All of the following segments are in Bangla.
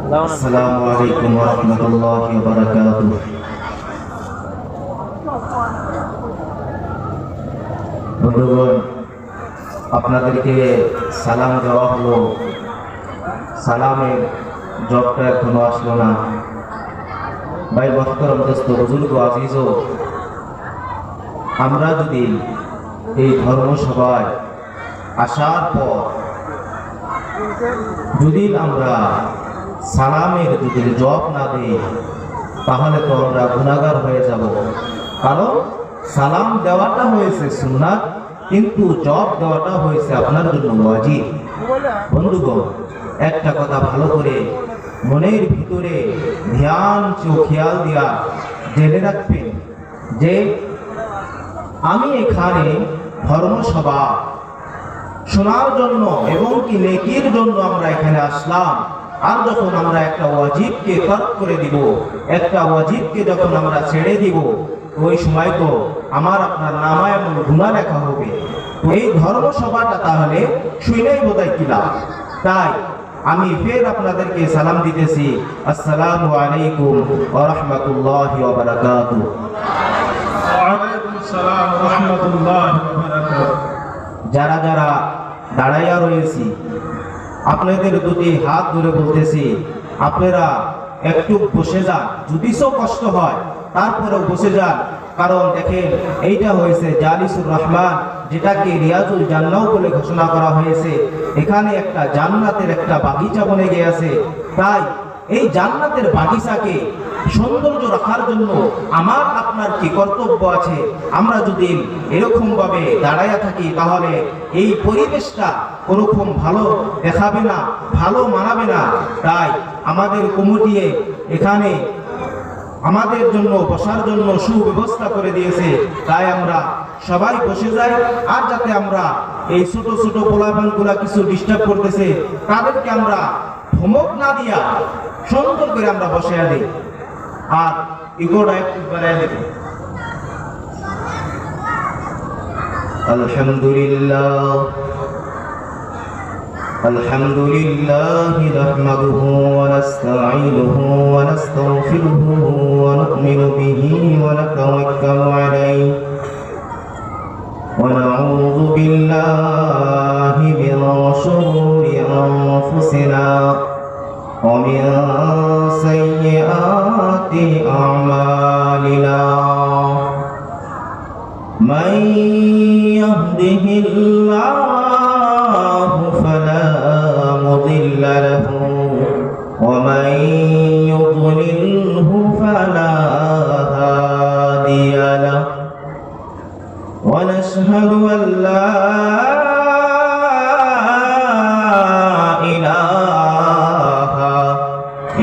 আসসালামু আলাইকুম ওয়া রাহমাতুল্লাহি ওয়া বারাকাতুহু। বন্ধুগণ, আপনাদেরকে সালাম দেওয়া হলো, সালামের জবটা এখনো আসলো না। ভাই মোহতারাম দোস্ত, বুজুর্গ আজিজ, আমরা যদি এই ধর্মসভায় আসার পর যদি আমরা সালামের যদি জব না দিই, তাহলে তো আমরা গুনাহগার হয়ে যাব। কারণ সালাম দেওয়াটা হয়েছে সুন্নাত, কিন্তু জব দেওয়াটা হয়েছে আপনার জন্য ওয়াজিব। বন্ধুগণ, একটা কথা ভালো করে মনের ভিতরে ধ্যান খেয়াল দিয়া জেনে রাখবেন যে আমি এখানে ধর্মসভা শোনার জন্য এবং কি নেকির জন্য আমরা এখানে আসলাম। আর যখন আমরা একটা ওয়াজিবকে তর্ক করে দিব, একটা ওয়াজিবকে যখন আমরা ছেড়ে দিব, ওই সময় তো আমার আপনার নামায় এমন গুনাহ লেখা হবে। তো এই ধর্মসভাটা তাহলে শুনেই বোধহয় কিলা। তাই আমি ফের আপনাদেরকে সালাম দিতেছি, আসসালামু আলাইকুম ওয়া রাহমাতুল্লাহি ওয়া বারাকাতুহু। ওয়া আলাইকুম আসসালাম ওয়া রাহমাতুল্লাহি ওয়া বারাকাতুহু। যারা যারা দাঁড়াইয়া রয়েছি, আপনাদের দুটি হাত ধরে বলতেছি, আপনারা একটু বসে যান। যদি সব কষ্ট হয় তারপরেও বসে যান। কারণ দেখেন, এইটা হয়েছে জালিসুর রহমান, যেটাকে রিয়াজুল জান্নাহ বলে ঘোষণা করা হয়েছে। এখানে একটা জান্নাতের একটা বাগিচা বনে গিয়েছে। তাই এই জান্নাতের বাগিচাকে সৌন্দর্য রাখার জন্য আমার আপনার কি কর্তব্য আছে? আমরা যদি এরকম ভাবে দাঁড়াইয়া থাকি, তাহলে এই পরিবেশটা কোনোরকম ভালো দেখাবে না, ভালো মানাবে না। তাই আমাদের কমিটি এখানে আমাদের জন্য বসার জন্য সুব্যবস্থা করে দিয়েছে। তাই আমরা সবাই বসে যাই। আর যাতে আমরা এই ছোট ছোট পোলাপানগুলা কিছু ডিস্টার্ব করতেছে, তাদেরকে আমরা ধমক না দিয়া সুন্দর করে আমরা বসে দিই। আর ইগোটা একটু বাড়াই দেব। আলহামদুলিল্লাহ الحمد لله نحمده ونستعينه ونستغفره ونؤمن به ونتوكل عليه ونعوذ بالله من شرور أنفسنا ومن سيئات أعمالنا من يهده الله فلا مضل له ومن يضلله فلا هادي له ونشهد أن لا إله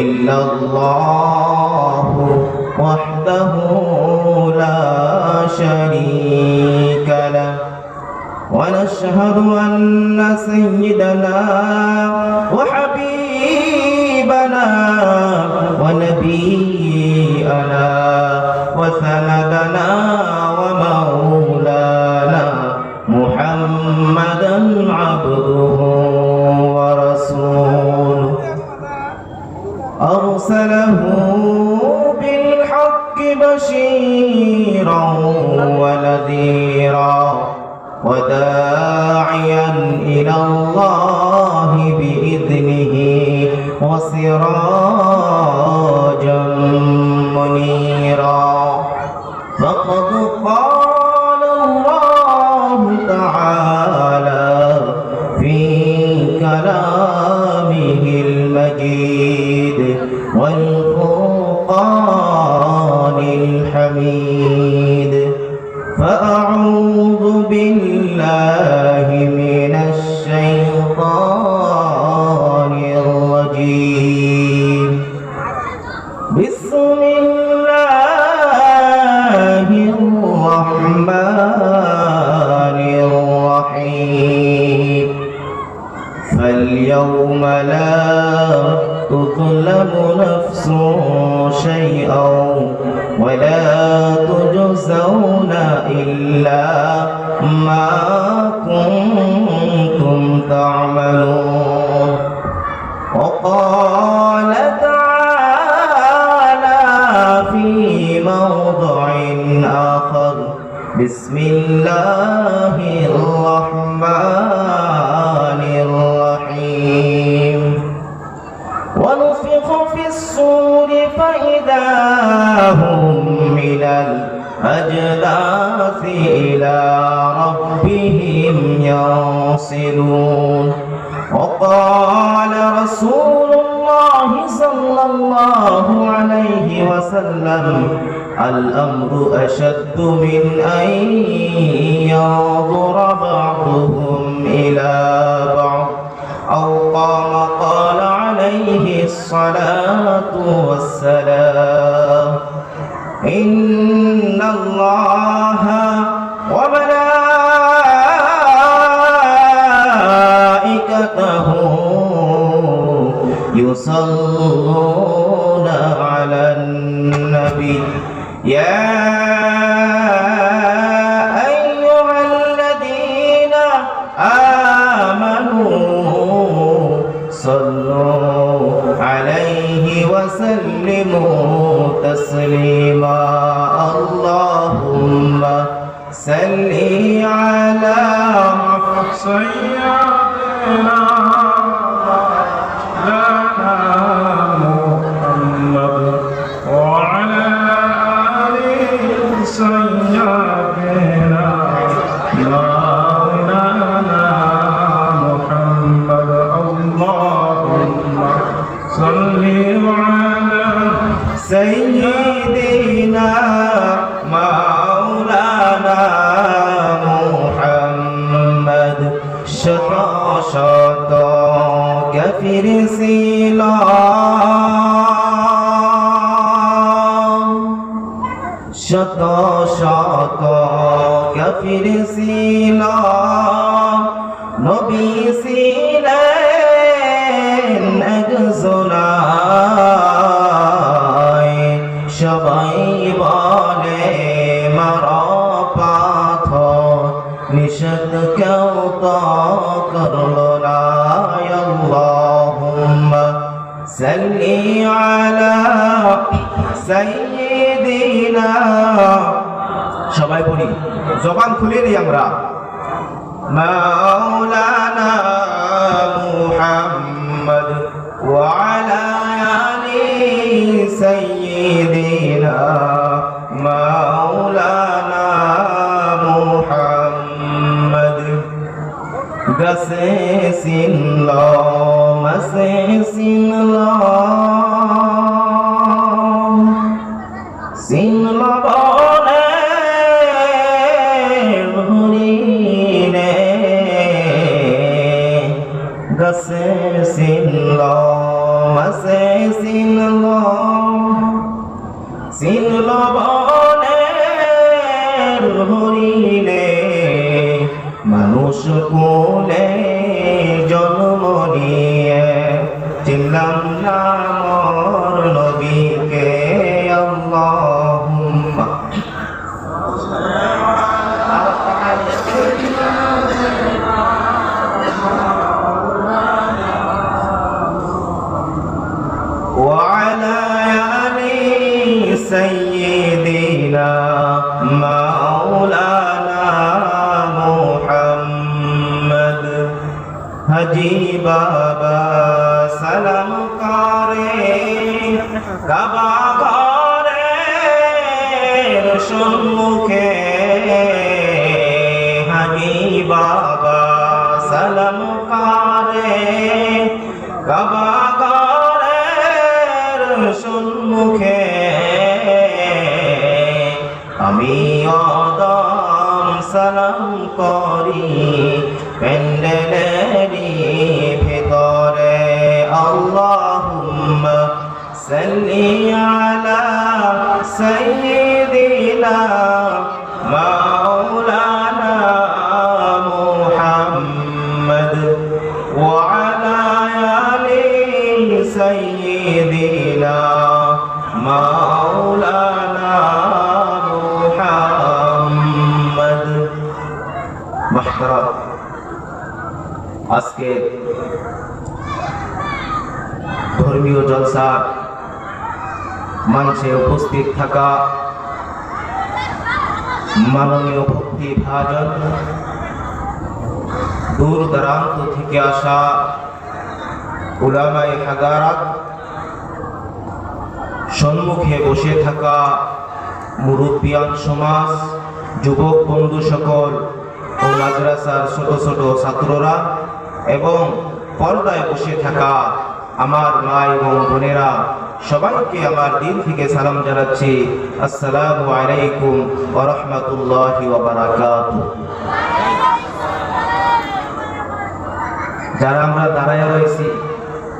إلا الله وحده لا شريك له ونشهد أن سيدنا وحبيبنا ونبينا وسندنا ومولانا محمدا عبده ورسوله أرسله بالحق بشيرا ونذيرا وداعيا إلى الله بإذنه وسراجا منيرا فقد قال الله تعالى في كلامه المجيد والفرقان الحميد فأعوذ بالله من الشيطان الرجيم بسم الله الرحمن الرحيم فاليوم لا تظلم نفس شيئا ولا تجزون إلا ما كنتم تعملون وقال বিসমিল্লাহির রহমানির রহিম ونفخ في الصور فإذا هم من الأجداث إلى ربهم ينصلون وقال رسول الله صلى الله عليه وسلم الأمر أشد من أن ينظر بعضهم إلى بعض أو قال عليه الصلاة والسلام إن الله وملائكته يصلون على النبي يا أيها الذين آمنوا صلوا عليه وسلموا تسليما اللهم صل على سيدنا محمد وعلى آله سيدنا مولانا محمد اللهم صل على سيدنا مولانا محمد شط شط كفر سلام شط شط كفر سلام نبي ছিলেন একজনায় সবাই বলে মারা পাথর নিষেধ কেউ তো করলো না আল্লাহুম্মা সাল্লি আলা সাইয়্যিদিনা সবাই বলি জবান খুলে দিই আমরা مولانا محمد وعلى آل سيدنا مولانا محمد قسيس الله مسيس الله سن মানুষ কোলে জন্ম নিয়ে চিনলাম না মোর নবীকে আল্লাহুম্মা وعلى آل سيدنا مولانا محمد হাজি বাবা সালাম করে কাবা ঘরের সম্মুখে হাজি বাবা সালাম করে কাবা ঘরের সম্মুখে আমি আদম সালাম করি প্যান্ডেলেরই ভেতরে আল্লাহুম্মা সাল্লি আলা সাইয়্যিদিনা মাওলানা মুহাম্মদ ওয়া আলা আলি সাইয়্যিদিনা মাওলানা মুহাম্মদ মাহতারাম আজকে ধর্মীয় জলসা মঞ্চে উপস্থিত থাকা মাননীয় ভক্তি ভাজন, দূর দূরান্ত থেকে আসা উলামায়ে হাজারাত, সম্মুখে বসে থাকা মুরব্বিয়ান সমাজ, যুবক বন্ধু সকল ও মাদ্রাসার ছোট ছোট ছাত্ররা এবং পর্দায় বসে থাকা আমার মা এবং বোনেরা, সবাইকে আমার দিল থেকে সালাম জানাচ্ছি। আসসালামু আলাইকুম ওয়া রাহমাতুল্লাহি ওয়া বারাকাতুহু। যারা আমরা দাঁড়ায় রয়েছি,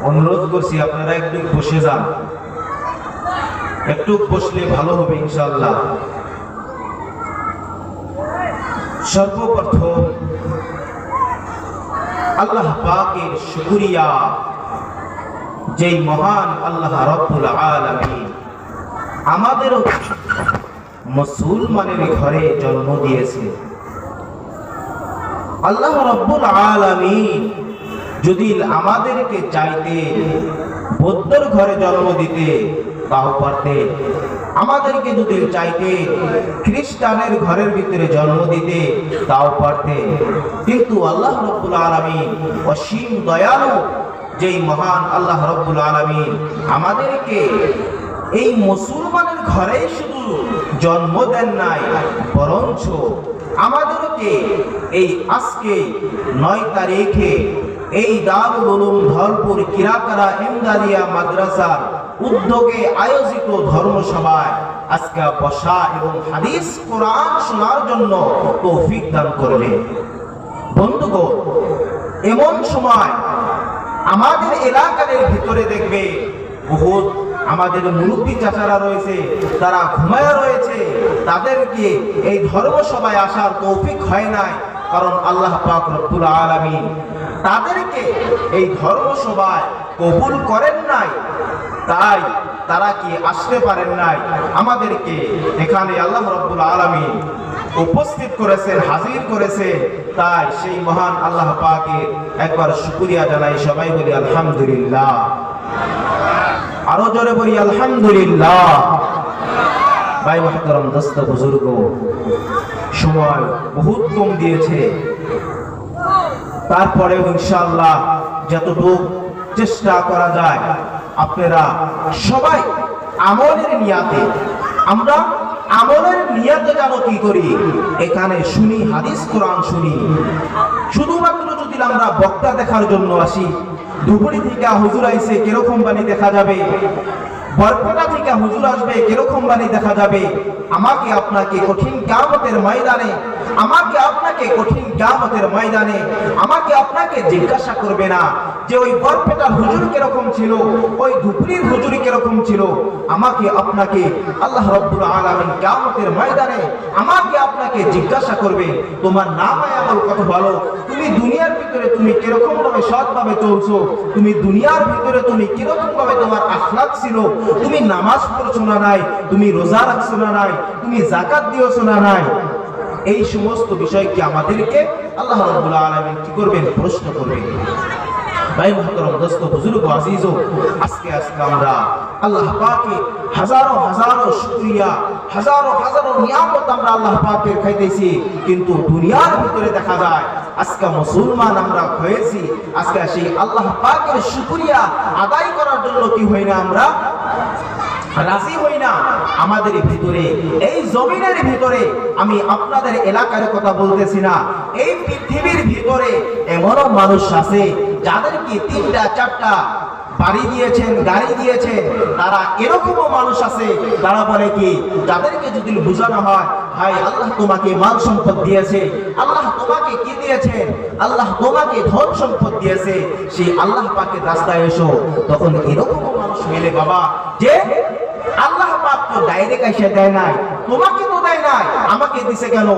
অনুরোধ করছি আপনারা একটু বসে যান, একটু বসলে ভালো হবে ইনশাআল্লাহ। সর্বপ্রথম আল্লাহ পাকের শুকরিয়া, যেই মহান আল্লাহ রব্বুল আলামিন আমাদের মুসলমানের ঘরে জন্ম দিয়েছে। আল্লাহ রব্বুল আলামিন যদি আমাদেরকে চাইতে বৌদ্ধর ঘরে জন্ম দিতে তাও পারতে, আমাদেরকে যদি চাইতে খ্রিস্টানের ঘরের ভিতরে জন্ম দিতে তাও পারতে, কিন্তু আল্লাহ রব্বুল আলামিন অসীম দয়ালু যেই মহান আল্লাহ রব্বুল আলামিন আমাদেরকে এই মুসলমানের ঘরে শুধু জন্ম দেন নাই, বরঞ্চ আমাদেরকে এই আজকে 9 তারিখে এই দারুল উলুম ধরপুর কিরাকারা ইমদাদিয়া মাদ্রাসার উদ্যোগে আয়োজিত ধর্মসভায় আজকে বসা এবং হাদিস কোরআন শোনার জন্য তৌফিক দান করবে। বন্ধুগণ, এমন সময় আমাদের এলাকার ভিতরে দেখবে বহুত আমাদের মুরব্বী চাচারা রয়েছে, তারা ঘুমায়া রয়েছে, তাদেরকে এই ধর্মসভায় আসার তৌফিক হয় নাই, কারণ আল্লাহ পাক রব্বুল আলামিন তাদেরকে এই ধর্মসভায় কবুল করেন নাই, তাই তারা কি আসতে পারেন নাই। আমাদেরকে এখানে আল্লাহ রব্বুল আলামিন উপস্থিত করেছেন, হাজির করেছে, তাই সেই মহান আল্লাহ পাকের একবার শুকরিয়া জানাই। সবাই বলি আলহামদুলিল্লাহ, আরো জোরে বলি আলহামদুলিল্লাহ। ভাই মুহতারাম, দোস্ত বুজুর্গ, সময় বহুত কম দিয়েছে, তারপরেও ইনশাআল্লাহ যতটুকু চেষ্টা করা যায় আপনারা সবাই আমলের নিয়াতে, আমরা আমলের নিয়াতে যেন কি করি, এখানে শুনি, হাদিস কোরআন শুনি। শুধুমাত্র যদি আমরা বক্তা দেখার জন্য আসি, ধুবড়ি থেকে হুজুর আইছে কিরকম বাণী দেখা যাবে, বরপেটা থেকে হুজুর আসবে কিরকম বাণী দেখা যাবে, আমাকে আপনাকে কঠিন কিয়ামতের ময়দানে, আমাকে আপনাকে কঠিন কিয়ামতের ময়দানে আমাকে আপনাকে জিজ্ঞাসা করবে না যে ওই বরপেটার হুজুর কিরকম ছিল, ওই ধুবড়ির হুজুর কিরকম ছিল। আমাকে আপনাকে আল্লাহ রব্বুল আলামিন কিয়ামতের ময়দানে আমাকে আপনাকে জিজ্ঞাসা করবে, তোমার নাম আমল কত ভালো, তুমি দুনিয়ার ভিতরে তুমি কিরকম ভাবে সৎভাবে চলছো, তুমি দুনিয়ার ভিতরে তুমি কিরকম ভাবে তোমার আখলাক ছিল, তুমি নামাজ পড়ছো না নাই, তুমি রোজা রাখছো না নাই, তুমি যাকাত দিয়েছো না নাই। এই সমস্ত বিষয় কি আমাদেরকে আল্লাহ রাব্বুল আলামিন কি করবেন, প্রশ্ন করবেন। ভাই মুহতারাম, দোস্ত বুজুর্গ, আজিজো, আজকে আমরা আল্লাহ পাকের হাজারো হাজারো শুকরিয়া, হাজারো হাজারো নিয়ামত আমরা আল্লাহ পাকের খাইতেছি, কিন্তু দুনিয়ার ভিতরে দেখা যায় আজকে মুসলমান আমরা হয়েছি, আজকে সেই আল্লাহ পাকের শুকরিয়া আদায় করার জন্য কি হই না, আমরা রাজি হই না। আমাদের ভিতরে, এই জমিনের ভিতরে, আমি আপনাদের এলাকার কথা বলতেছি না, এই পৃথিবীর ভিতরে এমনও মানুষ আছে যাদেরকে 3টা 4টা বাড়ি দিয়েছেন, গাড়ি দিয়েছেন। তারা এরকমও মানুষ আছে, তারা বলে কি, যাদেরকে যদি বোঝানো হয়, ভাই আল্লাহ তোমাকে মাল সম্পদ দিয়েছে, আল্লাহ তোমাকে কি দিয়েছেন, আল্লাহ তোমাকে ধন সম্পদ দিয়েছে, সেই আল্লাহ পাকের রাস্তায় এসো, তখন এরকমও মানুষ মিলে বাবা যে আল্লাহ পাক তো ডাইরেক্ট এসে দেয় নাই, তোমাকে তো দেয় নাই, আমাকে দিছে কেন?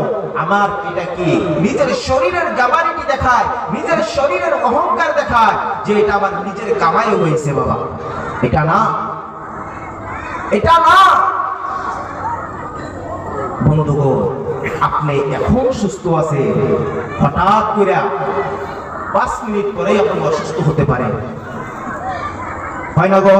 আমার এটা কি নিজের শরীরের জাবারিটি দেখায়, নিজের শরীরের অহংকার দেখায় যে এটা আমার নিজের কামাই হয়েছে। বাবা এটা না, এটা না। বন্ধুগণ, আপনি এখন সুস্থ আছে, হঠাৎ করে 5 মিনিট পরেই আপনি অসুস্থ হতে পারেন, হয় না গো?